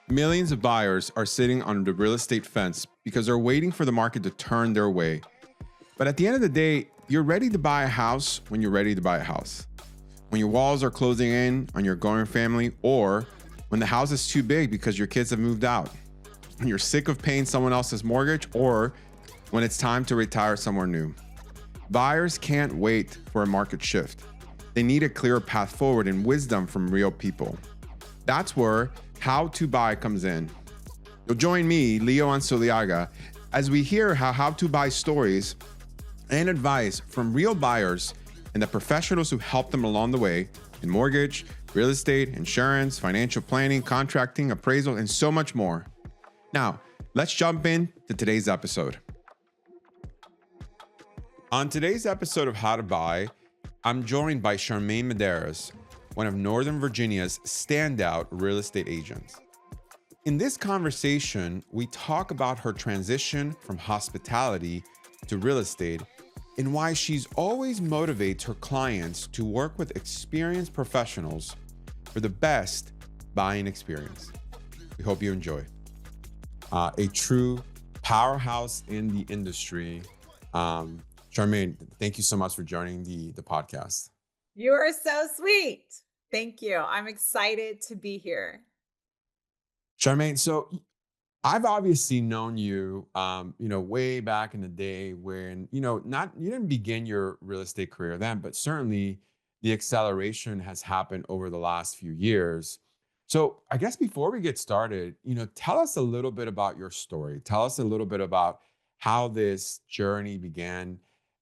Millions of buyers are sitting on the real estate fence because they're waiting for the market to turn their way. But at the end of the day, you're ready to buy a house when you're ready to buy a house. When your walls are closing in on your growing family, or when the house is too big because your kids have moved out. When you're sick of paying someone else's mortgage, or when it's time to retire somewhere new. Buyers can't wait for a market shift. They need a clear path forward and wisdom from real people. That's where How to Buy comes in. You'll join me, Leo Ansoliaga, as we hear how to buy stories and advice from real buyers and the professionals who help them along the way in mortgage, real estate, insurance, financial planning, contracting, appraisal, and so much more. Now, let's jump in to today's episode. On today's episode of How to Buy, I'm joined by Sharmane Medaris, one of Northern Virginia's standout real estate agents. In this conversation, we talk about her transition from hospitality to real estate and why she's always motivates her clients to work with experienced professionals for the best buying experience. We hope you enjoy. A true powerhouse in the industry. Charmaine, thank you so much for joining the podcast. You are so sweet. Thank you. I'm excited to be here. Charmaine, so I've obviously known you, way back in the day when, you didn't begin your real estate career then, but certainly the acceleration has happened over the last few years. So I guess before we get started, tell us a little bit about your story. Tell us a little bit about how this journey began,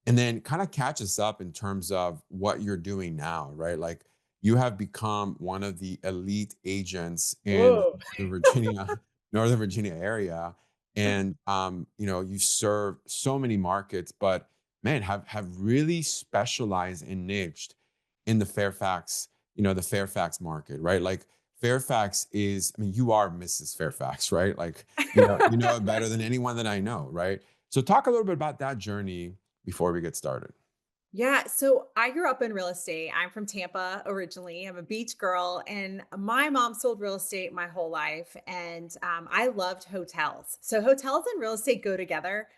and then kind of catch us up in terms of what you're doing now, right? Like you have become one of the elite agents in Whoa. the Northern Virginia area. And, you serve so many markets, but man, have really specialized and niched in the Fairfax market, right? Like Fairfax is, you are Mrs. Fairfax, right? Like, you know it better than anyone that I know, right? So talk a little bit about that journey before we get started. Yeah. So I grew up in real estate. I'm from Tampa originally. I'm a beach girl, and my mom sold real estate my whole life. And I loved hotels. So hotels and real estate go together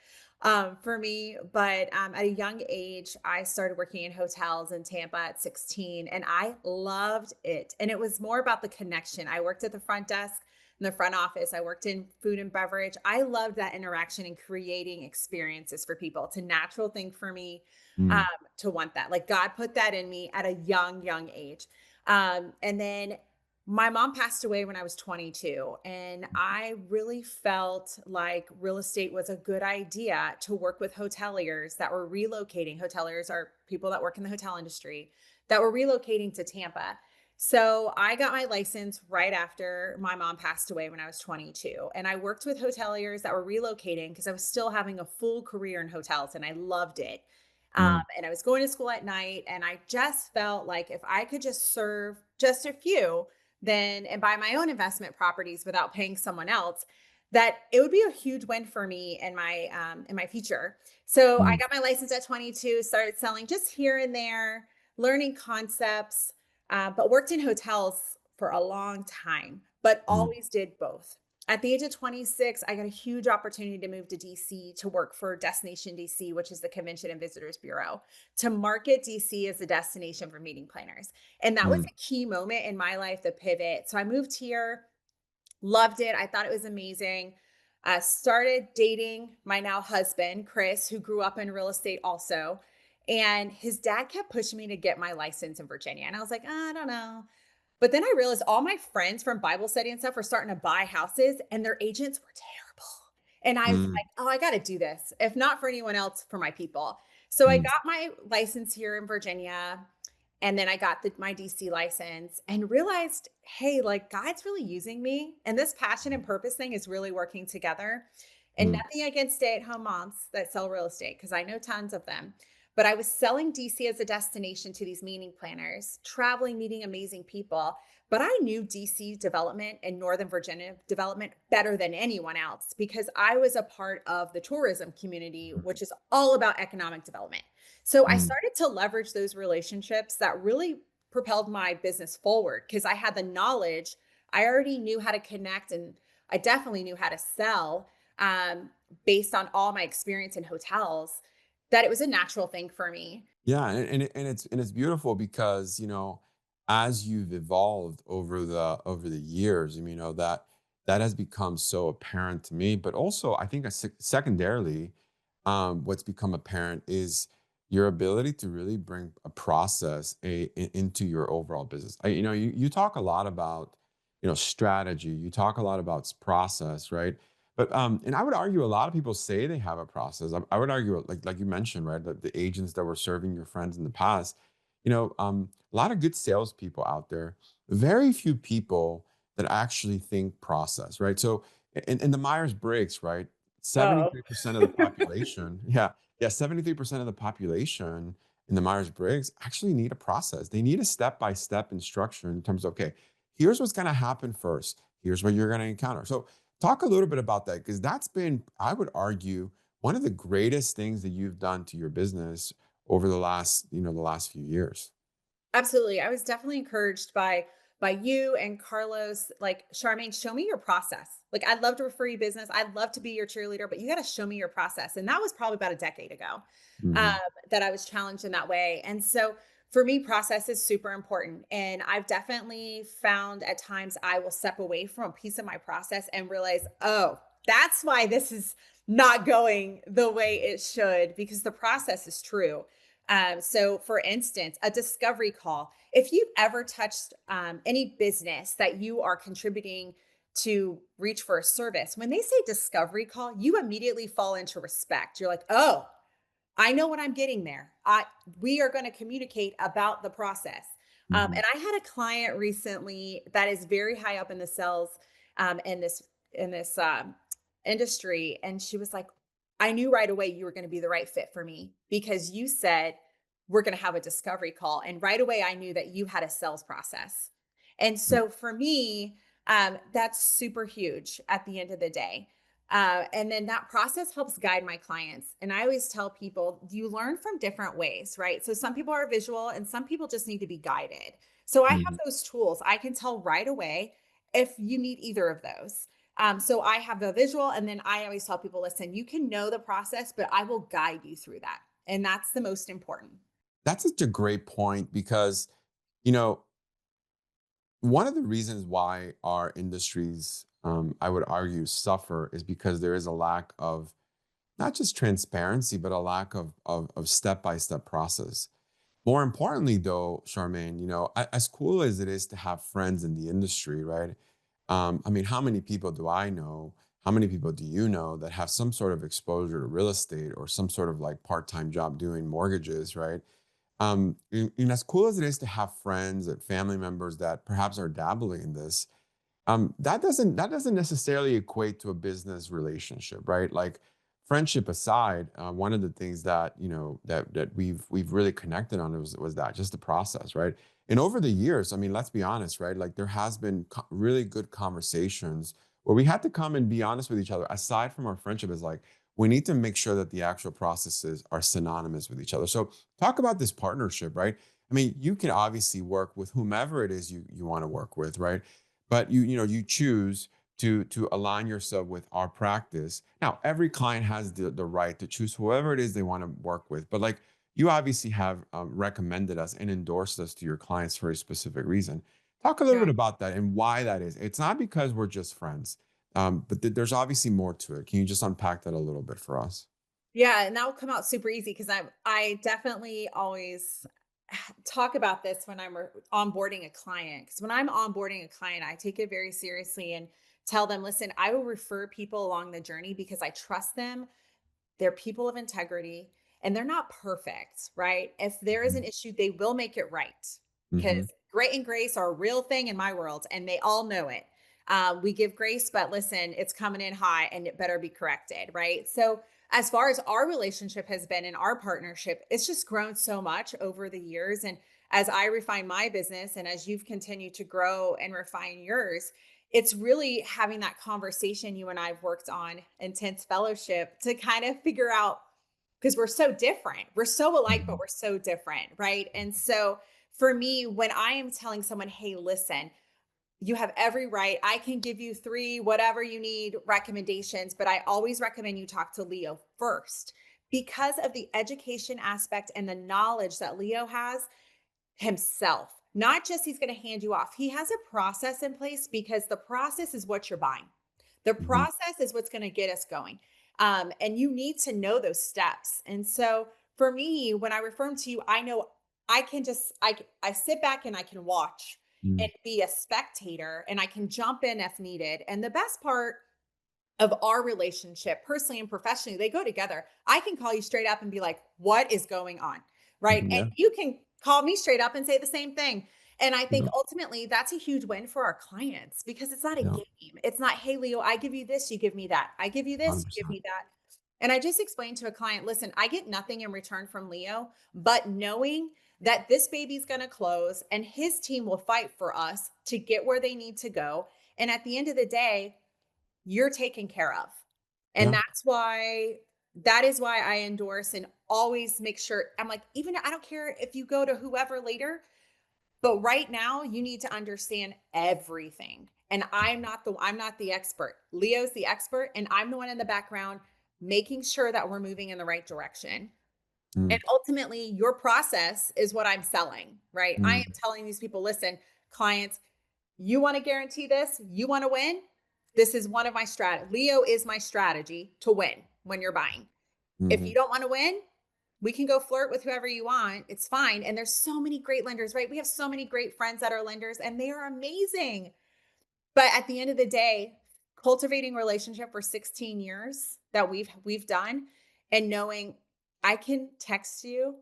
for me. But at a young age, I started working in hotels in Tampa at 16, and I loved it. And it was more about the connection. I worked at the front desk in the front office. I worked in food and beverage. I loved that interaction and creating experiences for people. It's a natural thing for me um, Mm, to want that. Like God put that in me at a young age. And then my mom passed away when I was 22, and I really felt like real estate was a good idea to work with hoteliers that were relocating. Hoteliers are people that work in the hotel industry that were relocating to Tampa. So I got my license right after my mom passed away when I was 22. And I worked with hoteliers that were relocating because I was still having a full career in hotels and I loved it. mm, And I was going to school at night, and I just felt like if I could just serve just a few, then and buy my own investment properties without paying someone else, that it would be a huge win for me in my future. So I mm, got my license at 22, started selling just here and there, learning concepts, but worked in hotels for a long time, but mm, always did both. At the age of 26, I got a huge opportunity to move to DC to work for Destination DC, which is the Convention and Visitors Bureau, to market DC as a destination for meeting planners. And that was mm, a key moment in my life, the pivot. So I moved here, loved it. I thought it was amazing. Started dating my now husband, Chris, who grew up in real estate also. And his dad kept pushing me to get my license in Virginia. And I was like, I don't know. But then I realized all my friends from Bible study and stuff were starting to buy houses, and their agents were terrible. And I was mm, like, oh, I got to do this. If not for anyone else, for my people. So I mm, got my license here in Virginia. And then I got my DC license and realized, hey, like God's really using me. And this passion and purpose thing is really working together. And mm, nothing against stay-at-home moms that sell real estate, because I know tons of them. But I was selling DC as a destination to these meeting planners, traveling, meeting amazing people. But I knew DC development and Northern Virginia development better than anyone else because I was a part of the tourism community, which is all about economic development. So I mm, started to leverage those relationships that really propelled my business forward because I had the knowledge. I already knew how to connect, and I definitely knew how to sell, um, based on all my experience in hotels, that it was a natural thing for me. Yeah, and it's beautiful because as you've evolved over the years, that has become so apparent to me. But also, I think secondarily, what's become apparent is your ability to really bring a process into your overall business. You talk a lot about strategy. You talk a lot about process, right? But and I would argue a lot of people say they have a process. I would argue, like you mentioned, right, that the agents that were serving your friends in the past, a lot of good salespeople out there. Very few people that actually think process, right? So in the Myers Briggs, right, Oh. 73% of the population, yeah, 73% of the population in the Myers Briggs actually need a process. They need a step by step instruction in terms of, okay, here's what's going to happen first. Here's what you're going to encounter. So talk a little bit about that because that's been, I would argue, one of the greatest things that you've done to your business over the last few years. Absolutely. I was definitely encouraged by you and Carlos, like, Charmaine, show me your process. Like, I'd love to refer you business. I'd love to be your cheerleader, but you got to show me your process. And that was probably about a decade ago, um, Mhm, that I was challenged in that way. And so for me, process is super important. And I've definitely found at times I will step away from a piece of my process and realize, oh, that's why this is not going the way it should, because the process is true. So, for instance, a discovery call. If you've ever touched any business that you are contributing to reach for a service, when they say discovery call, you immediately fall into respect. You're like, oh, I know what I'm getting there. We are going to communicate about the process. mhm, And I had a client recently that is very high up in the sales, in this industry, and she was like, "I knew right away you were going to be the right fit for me because you said we're going to have a discovery call, and right away I knew that you had a sales process." And mm, so for me, that's super huge at the end of the day. And then that process helps guide my clients. And I always tell people you learn from different ways, right? So some people are visual and some people just need to be guided. So I have mhm. those tools. I can tell right away if you need either of those. So I have the visual, and then I always tell people, listen, you can know the process, but I will guide you through that. And that's the most important. That's such a great point because, you know, one of the reasons why our industries, I would argue, suffer is because there is a lack of not just transparency, but a lack of step by step process. More importantly, though, Charmaine, as cool as it is to have friends in the industry, right? I mean, how many people do I know? How many people do you know that have some sort of exposure to real estate or some sort of like part time job doing mortgages, right? And as cool as it is to have friends and family members that perhaps are dabbling in this, that doesn't necessarily equate to a business relationship, right? Like friendship aside, one of the things that that we've really connected on was that just the process, right? And over the years, I mean, let's be honest, right? Like there has been really good conversations where we had to come and be honest with each other. Aside from our friendship, is like we need to make sure that the actual processes are synonymous with each other. So talk about this partnership, right? I mean, you can obviously work with whomever it is you want to work with, right? But you choose to align yourself with our practice. Now every client has the right to choose whoever it is they want to work with, but like you obviously have recommended us and endorsed us to your clients for a specific reason. Talk a little Yeah. bit about that and why that is. It's not because we're just friends, but there's obviously more to it. Can you just unpack that a little bit for us? Yeah, and that will come out super easy because I definitely always talk about this when I'm onboarding a client. Because when I'm onboarding a client, I take it very seriously and tell them, listen, I will refer people along the journey because I trust them. They're people of integrity and they're not perfect, right? If there is an issue, they will make it right Mm-hmm. because grit and grace are a real thing in my world and they all know it. We give grace, but listen, it's coming in high and it better be corrected, right? So, as far as our relationship has been in our partnership, it's just grown so much over the years. And as I refine my business and as you've continued to grow and refine yours, it's really having that conversation you and I've worked on intense fellowship to kind of figure out, because we're so different. We're so alike, but Hmm. we're so different, right? And so for me, when I am telling someone, hey, listen, you have every right. I can give you three, whatever you need recommendations, but I always recommend you talk to Leo first because of the education aspect and the knowledge that Leo has himself. Not just he's going to hand you off. He has a process in place because the process is what you're buying. The Mhm. process is what's going to get us going. And you need to know those steps. And so for me, when I refer them to you, I know I can just, I sit back and I can watch and Mm. be a spectator and I can jump in if needed. And the best part of our relationship, personally and professionally, they go together. I can call you straight up and be like, what is going on? Right. Mhm. And Yeah. you can call me straight up and say the same thing. And I think Yeah. ultimately that's a huge win for our clients because it's not a Yeah. game. It's not, hey, Leo, I give you this, you give me that. I give you this, you give 100%. me that. And I just explained to a client, listen, I get nothing in return from Leo, but knowing that this baby's going to close and his team will fight for us to get where they need to go. And at the end of the day, you're taken care of. And Yeah. that is why I endorse and always make sure I'm like, even I don't care if you go to whoever later, but right now you need to understand everything. And I'm not the expert. Leo's the expert and I'm the one in the background making sure that we're moving in the right direction. And Mm. ultimately, your process is what I'm selling, right? I am Mm. telling these people, listen, clients, you want to guarantee this? You want to win? This is one of my strategies. Leo is my strategy to win when you're buying. If you Mhm. don't want to win, we can go flirt with whoever you want. It's fine. And there's so many great lenders, right? We have so many great friends that are lenders and they are amazing. But at the end of the day, cultivating relationship for 16 years that we've done and knowing I can text you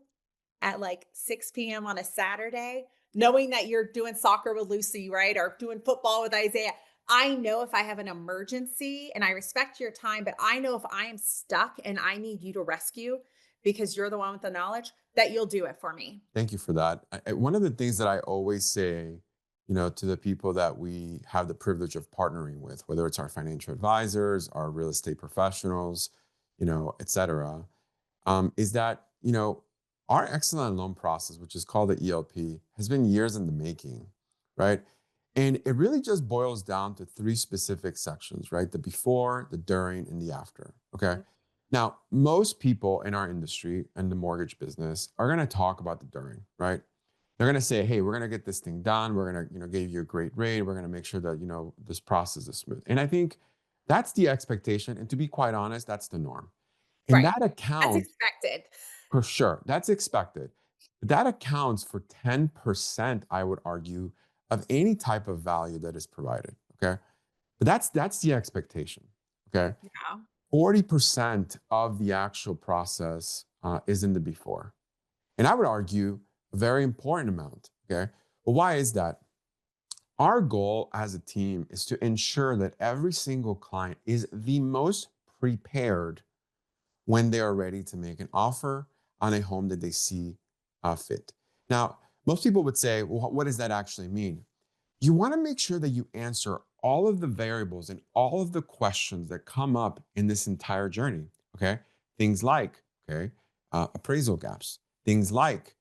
at like 6 p.m. on a Saturday, knowing that you're doing soccer with Lucy, right? Or doing football with Isaiah. I know if I have an emergency and I respect your time, but I know if I am stuck and I need you to rescue because you're the one with the knowledge that you'll do it for me. Thank you for that. One of the things that I always say, to the people that we have the privilege of partnering with, whether it's our financial advisors, our real estate professionals, et cetera, is that, our excellent loan process, which is called the ELP, has been years in the making, right? And it really just boils down to three specific sections, right? The before, the during, and the after. Okay. Mhm. Now, most people in our industry and the mortgage business are going to talk about the during, right? They're going to say, "Hey, we're going to get this thing done. We're going to, give you a great rate. We're going to make sure that, this process is smooth." And I think that's the expectation. And to be quite honest, that's the norm. And Right. that That's account, expected. for sure, that's expected. That accounts for 10%, I would argue, of any type of value that is provided. Okay. But that's the expectation. Okay. Yeah. 40% of the actual process is in the before. And I would argue a very important amount. Okay. Well, why is that? Our goal as a team is to ensure that every single client is the most prepared when they are ready to make an offer on a home that they see fit. Now, most people would say, well, what does that actually mean? You want to make sure that you answer all of the variables and all of the questions that come up in this entire journey. Okay. Things like, okay, appraisal gaps, things like,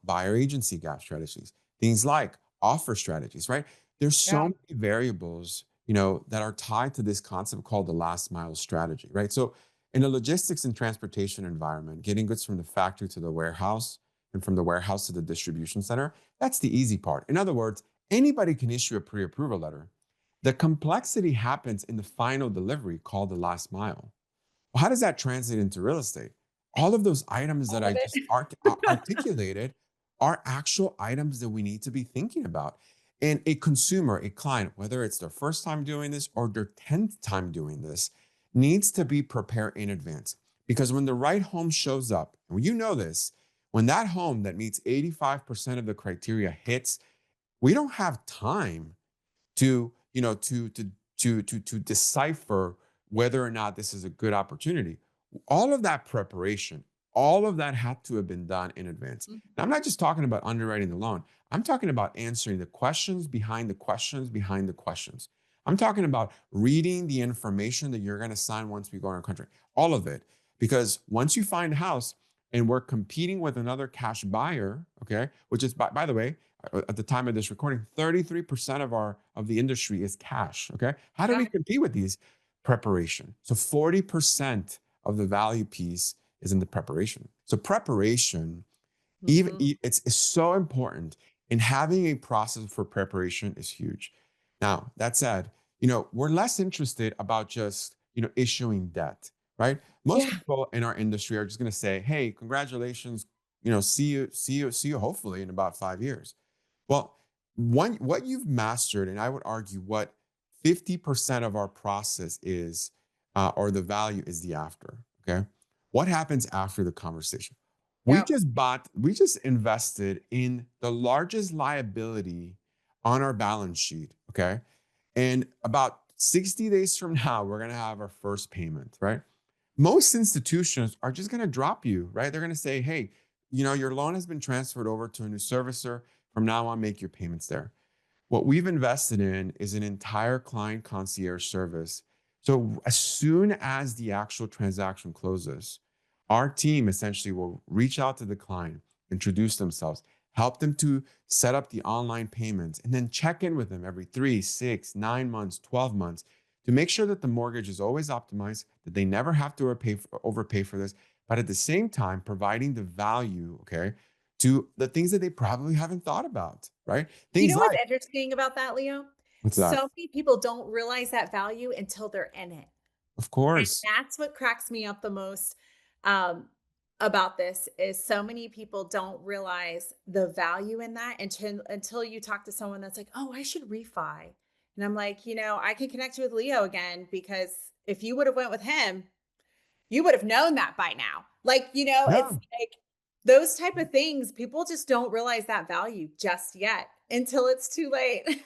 buyer agency gap strategies, things like offer strategies, right? There's so Yeah. many variables, that are tied to this concept called the last mile strategy, right? So in a logistics and transportation environment, getting goods from the factory to the warehouse and from the warehouse to the distribution center, that's the easy part. In other words, anybody can issue a pre-approval letter. The complexity happens in the final delivery called the last mile. Well, how does that translate into real estate? All of those items that All of I it. just articulated are actual items that we need to be thinking about. And a consumer, a client, whether it's their first time doing this or their 10th time doing this, needs to be prepared in advance. Because when the right home shows up, and you know this, when that home that meets 85% of the criteria hits, we don't have time to to decipher whether or not this is a good opportunity. All of that preparation, all of that had to have been done in advance. Mhm. Now, I'm not just talking about underwriting the loan. I'm talking about answering the questions behind the questions behind the questions. I'm talking about reading the information that you're going to sign once we go on our country. All of it. Because once you find a house, and we're competing with another cash buyer, okay, which is by the way, at the time of this recording, 33% of the industry is cash, okay? How do we Yeah. compete with these? Preparation. So 40% of the value piece is in the preparation. So preparation, Mhm. it's so important, and having a process for preparation is huge. Now, that said, we're less interested about just, issuing debt, right? Most Yeah. people in our industry are just going to say, "Hey, congratulations, see you hopefully in about 5 years." Well, what you've mastered, and I would argue what 50% of our process is, or the value is the after. Okay. What happens after the conversation? Yep. We just invested in the largest liability on our balance sheet. Okay. And about 60 days from now, we're going to have our first payment, right? Most institutions are just going to drop you, right? They're going to say, "Hey, your loan has been transferred over to a new servicer. From now on, make your payments there." What we've invested in is an entire client concierge service. So as soon as the actual transaction closes, our team essentially will reach out to the client, introduce themselves, help them to set up the online payments, and then check in with them every 3, 6, 9 months, 12 months to make sure that the mortgage is always optimized, that they never have to overpay for this, but at the same time, providing the value, okay, to the things that they probably haven't thought about, right? You Things know what's like, interesting about that, Leo? what's So that? many people don't realize that value until they're in it. Of And course. that's what cracks me up the most, um, about this is so many people don't realize the value in that until you talk to someone that's like, "Oh, I should refi." And I'm like, I can connect you with Leo again because if you would have went with him, you would have known that by now. Like, it's Yeah. like those type of things, people just don't realize that value just yet until it's too late.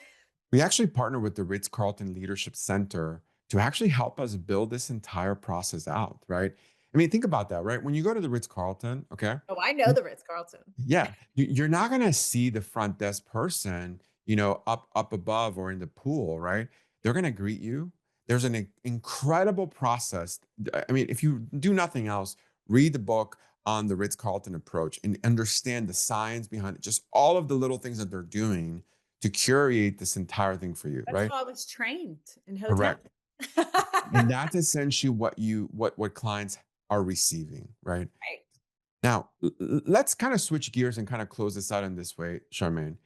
We actually partner with the Ritz-Carlton Leadership Center to actually help us build this entire process out, right? I mean, think about that, right? When you go to the Ritz-Carlton, okay? Oh, I know the Ritz-Carlton. Yeah, you're not gonna see the front desk person, up above or in the pool, right? They're gonna greet you. There's an incredible process. I mean, if you do nothing else, read the book on the Ritz-Carlton approach and understand the science behind it, just all of the little things that they're doing to curate this entire thing for you, That's right? how I was trained in hotels. Correct. And that's essentially what clients are receiving, right? Right. Now, let's kind of switch gears and kind of close this out in this way, Charmaine.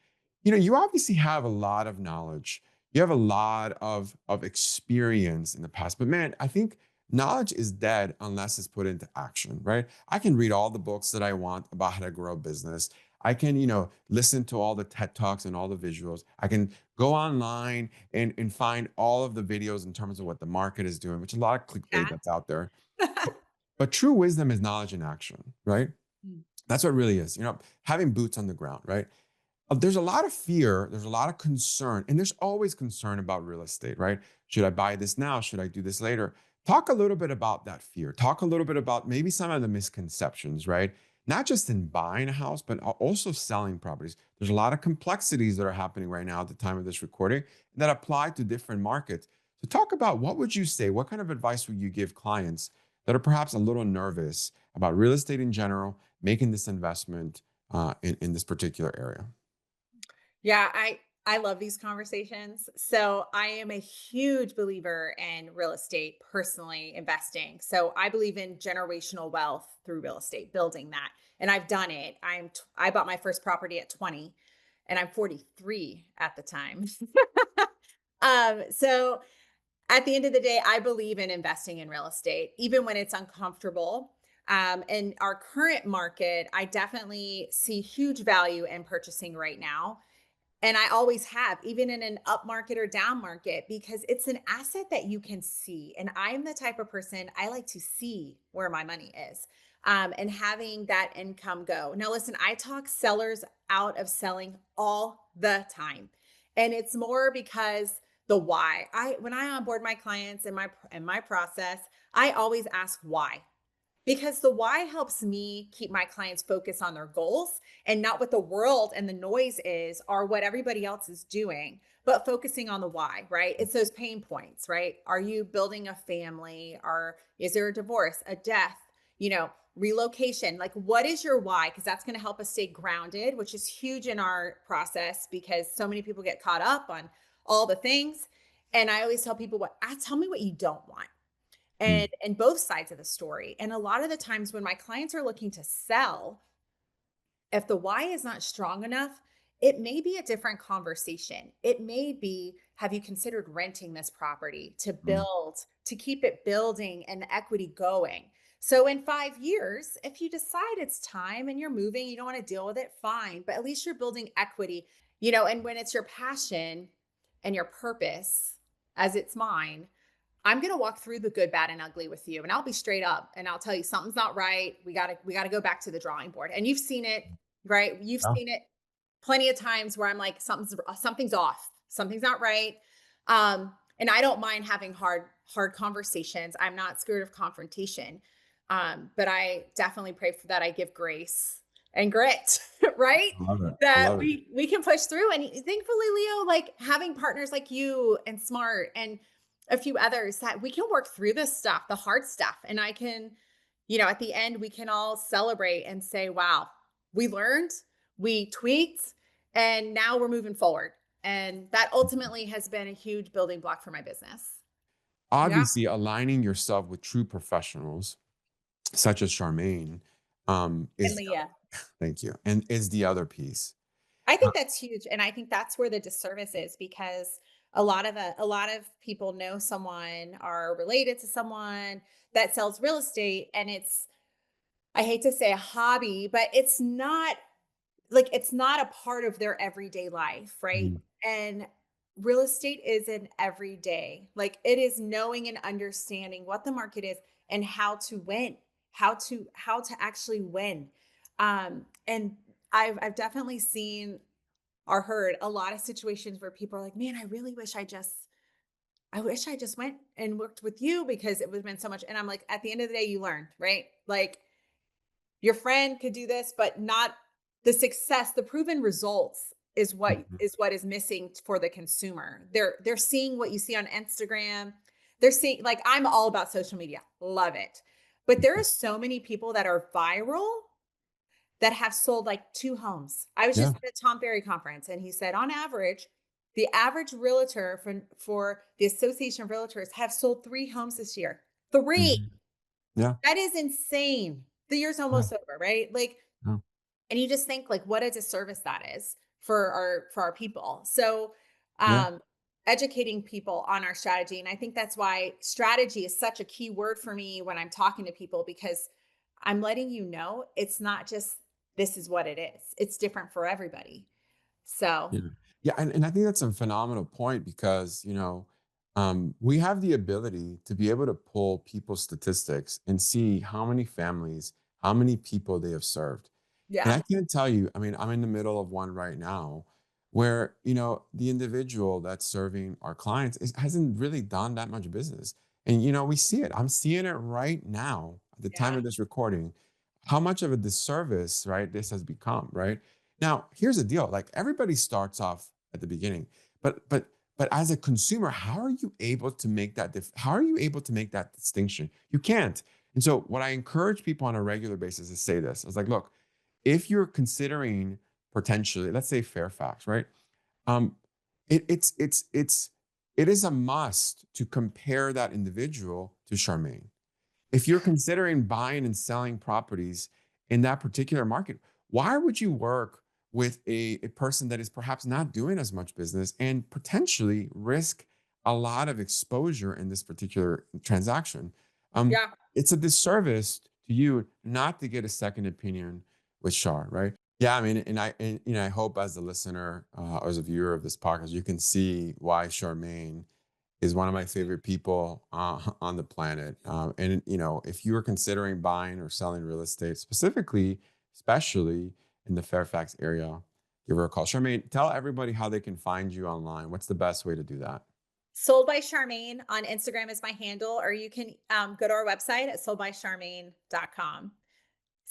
You obviously have a lot of knowledge. You have a lot of experience in the past, but man, I think knowledge is dead unless it's put into action, right? I can read all the books that I want about how to grow a business. I can, listen to all the TED Talks and all the visuals. I can go online and find all of the videos in terms of what the market is doing, which is a lot of clickbait Yeah. that's out there. But, but true wisdom is knowledge in action, right? Mm. That's what it really is, having boots on the ground, right? There's a lot of fear, there's a lot of concern, and there's always concern about real estate, right? Should I buy this now? Should I do this later? Talk a little bit about that fear. Talk a little bit about maybe some of the misconceptions, right? Not just in buying a house, but also selling properties. There's a lot of complexities that are happening right now at the time of this recording that apply to different markets. So talk about, what would you say? What kind of advice would you give clients that are perhaps a little nervous about real estate in general, making this investment in this particular area? Yeah, I love these conversations. So I am a huge believer in real estate, personally investing. So I believe in generational wealth through real estate, building that. And I've done it. I bought my first property at 20 and I'm 43 at the time. So at the end of the day, I believe in investing in real estate, even when it's uncomfortable. In our current market, I definitely see huge value in purchasing right now. And I always have, even in an up market or down market, because it's an asset that you can see. And I'm the type of person, I like to see where my money is, and having that income go. Now, listen, I talk sellers out of selling all the time. And it's more because the why. When I onboard my clients in my process, I always ask why, because the why helps me keep my clients focused on their goals and not what the world and the noise is or what everybody else is doing, but focusing on the why, right? It's those pain points, right? Are you building a family, or is there a divorce, a death? relocation. Like, what is your why? Because that's going to help us stay grounded, which is huge in our process because so many people get caught up on all the things. And I always tell people tell me what you don't want Mm, and both sides of the story. And a lot of the times when my clients are looking to sell, if the why is not strong enough, it may be a different conversation. It may be, have you considered renting this property to mm. build, to keep it building and the equity going? So in 5 years, if you decide it's time and you're moving, you don't want to deal with it, fine, but at least you're building equity, and when it's your passion and your purpose, as it's mine, I'm going to walk through the good, bad, and ugly with you. And I'll be straight up and I'll tell you something's not right. We gotta go back to the drawing board. And you've seen it, right? You've Yeah. seen it plenty of times where I'm like, something's off, something's not right. And I don't mind having hard conversations. I'm not scared of confrontation. But I definitely pray for that. I give grace and grit, right? I love it. I That love it. we can push through. And thankfully, Leo, like having partners like you and Smart and a few others that we can work through this stuff, the hard stuff. And I can, at the end, we can all celebrate and say, wow, we learned, we tweaked, and now we're moving forward. And that ultimately has been a huge building block for my business. Yeah. Obviously, aligning yourself with true professionals such as Charmaine And is Leah. thank you, and is the other piece. I Uh, think that's huge. And I think that's where the disservice is because a lot of people know someone, are related to someone that sells real estate. And it's, I hate to say a hobby, but it's not a part of their everyday life, right? mm, And real estate is an everyday. Like it is knowing and understanding what the market is and how to win, how to actually win. And I've definitely seen or heard a lot of situations where people are like, "Man, I wish I just went and worked with you because it would have been so much." And I'm like, at the end of the day, you learned, right? Like your friend could do this, but not the success, the proven results is what mhm, is what is missing for the consumer. They're seeing what you see on Instagram. They're seeing like I'm all about social media. Love it. But there are mhm. so many people that are viral that have sold like 2 homes. I was Yeah. just at a Tom Ferry conference and he said on average, the average realtor for the Association of Realtors have sold 3 homes this year. 3. Mhm. Yeah. That is insane. The year's Yeah. almost over, right? Like Yeah. and you just think like what a disservice that is for our people. So Yeah. um educating people on our strategy. And I think that's why strategy is such a key word for me when I'm talking to people because I'm letting you know it's not just this is what it is. It's different for everybody. So Yeah. Yeah, and I think that's a phenomenal point because, we have the ability to be able to pull people's statistics and see how many families, how many people they have served. And yeah. I can't tell you, I mean, I'm in the middle of one right now where, the individual that's serving our clients hasn't really done that much business. And, we see it. I'm seeing it right now at the time Yeah. of this recording, how much of a disservice, right, this has become, right? Now, here's the deal. Like everybody starts off at the beginning, but as a consumer, how are you able to make that how are you able to make that distinction? You can't. And so what I encourage people on a regular basis is say this. I was like, look, if you're considering potentially, let's say Fairfax, right? Um, it is a must to compare that individual to Charmaine. If you're considering buying and selling properties in that particular market, why would you work with a person that is perhaps not doing as much business and potentially risk a lot of exposure in this particular transaction? Um, Yeah. it's a disservice to you not to get a second opinion with Shar, right? Yeah, I mean, I hope as a listener or as a viewer of this podcast, you can see why Charmaine is one of my favorite people on the planet. And if you are considering buying or selling real estate, especially in the Fairfax area, give her a call. Charmaine, tell everybody how they can find you online. What's the best way to do that? Sold by Charmaine on Instagram is my handle, or you can go to our website at soldbycharmaine.com.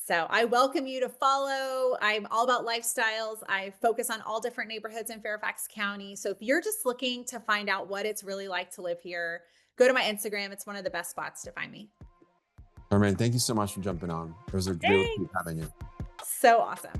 So I welcome you to follow. I'm all about lifestyles. I focus on all different neighborhoods in Fairfax County. So if you're just looking to find out what it's really like to live here, go to my Instagram. It's one of the best spots to find me. Charmaine, thank you so much for jumping on. It was a real treat Thanks. having you. So awesome.